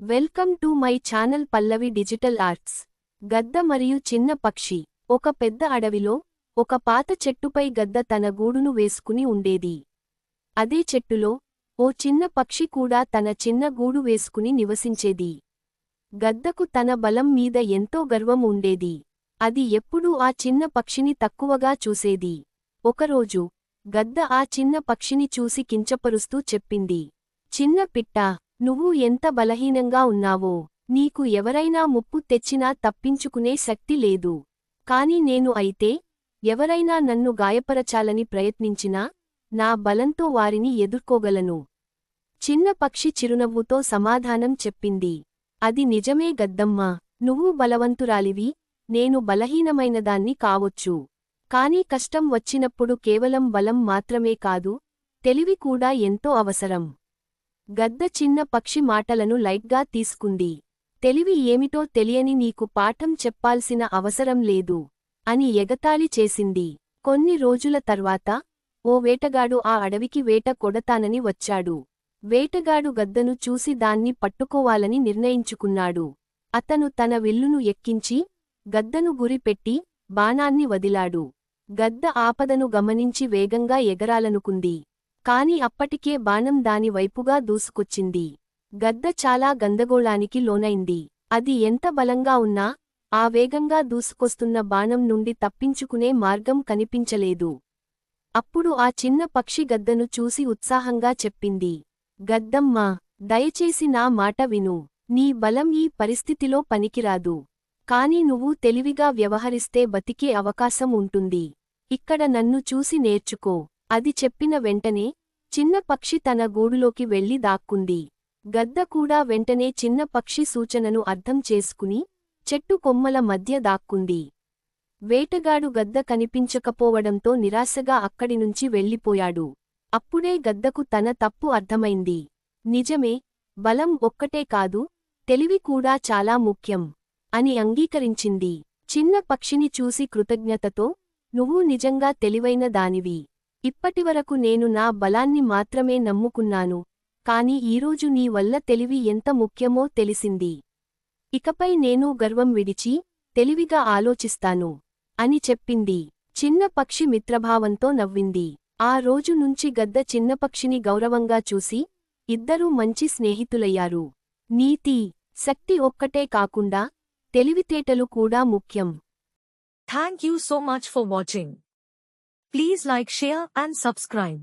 Welcome to my channel Pallavi digital arts. గద్ద మరియు చిన్న పక్షి. ఒక పెద్ద అడవిలో ఒక పాత చెట్టుపై గద్ద తన గూడును వేసుకుని ఉండేది. అదే చెట్టులో ఓ చిన్న పక్షి కూడా తన చిన్న గూడు వేసుకుని నివసించేది. గద్దకు తన బలం మీద ఎంతో గర్వం ఉండేది. అది ఎప్పుడూ ఆ చిన్న పక్షిని తక్కువగా చూసేది. ఒకరోజు గద్ద ఆ చిన్న పక్షిని చూసి కించపరుస్తూ చెప్పింది, చిన్న పిట్టా, నువ్వు ఎంత బలహీనంగా ఉన్నావో. నీకు ఎవరైనా ముప్పు తెచ్చినా తప్పించుకునే శక్తి లేదు. కాని నేను అయితే ఎవరైనా నన్ను గాయపరచాలని ప్రయత్నించినా నా బలంతో వారిని ఎదుర్కోగలను. చిన్న పక్షి చిరునవ్వుతో సమాధానం చెప్పింది, అది నిజమే గద్దమ్మా, నువ్వు బలవంతురాలివి, నేను బలహీనమైనదాన్ని కావొచ్చు. కానీ కష్టం వచ్చినప్పుడు కేవలం బలం మాత్రమే కాదు, తెలివి కూడా ఎంతో అవసరం. గద్ద చిన్న పక్షి మాటలను లైట్గా తీసుకుంది. తెలివి ఏమిటో తెలియని నీకు పాఠం చెప్పాల్సిన అవసరం లేదు అని ఎగతాళి చేసింది. కొన్ని రోజుల తర్వాత ఓ వేటగాడు ఆ అడవికి వేట కొడతానని వచ్చాడు. వేటగాడు గద్దను చూసి దాన్ని పట్టుకోవాలని నిర్ణయించుకున్నాడు. అతను తన విల్లును ఎక్కించి గద్దను గురిపెట్టి బాణాన్ని వదిలాడు. గద్ద ఆపదను గమనించి వేగంగా ఎగరాలనుకుంది. కాని అప్పటికే బాణం దాని వైపుగా దూసుకొచ్చింది. గద్ద చాలా గందగోళానికి లోనైంది. అది ఎంత బలంగా ఉన్నా ఆ వేగంగా దూసుకొస్తున్న బాణం నుండి తప్పించుకునే మార్గం కనిపించలేదు. అప్పుడు ఆ చిన్న పక్షి గద్దను చూసి ఉత్సాహంగా చెప్పింది, గద్దమ్మా, దయచేసి నా మాట విను. నీ బలం ఈ పరిస్థితిలో పనికిరాదు. కాని నువ్వు తెలివిగా వ్యవహరిస్తే బతికే అవకాశం ఉంటుంది. ఇక్కడ నన్ను చూసి నేర్చుకో. అది చెప్పిన వెంటనే చిన్న పక్షి తన గూడులోకి వెళ్లి దాక్కుంది. గద్ద కూడా వెంటనే చిన్న పక్షి సూచనను అర్థం చేసుకుని చెట్టు కొమ్మల మధ్య దాక్కుంది. వేటగాడు గద్ద కనిపించకపోవడంతో నిరాశగా అక్కడినుంచి వెళ్ళిపోయాడు. అప్పుడే గద్దకు తన తప్పు అర్థమైంది. నిజమే, బలం ఒక్కటే కాదు, తెలివి కూడా చాలా ముఖ్యం అని అంగీకరించింది. చిన్న పక్షిని చూసి కృతజ్ఞతతో, నువ్వు నిజంగా తెలివైన దానివి. ఇప్పటివరకు నేను నా బలాన్ని మాత్రమే నమ్ముకున్నాను, కాని ఈరోజు నీ వల్ల తెలివి ఎంత ముఖ్యమో తెలిసింది. ఇకపై నేను గర్వం విడిచి తెలివిగా ఆలోచిస్తాను అని చెప్పింది. చిన్న పక్షి మిత్రభావంతో నవ్వింది. ఆ రోజు నుంచి గద్ద చిన్నపక్షిని గౌరవంగా చూసి ఇద్దరూ మంచి స్నేహితులయ్యారు. నీతి, శక్తి ఒక్కటే కాకుండా తెలివితేటలు కూడా ముఖ్యం. Thank you so much for watching. Please like, share and subscribe.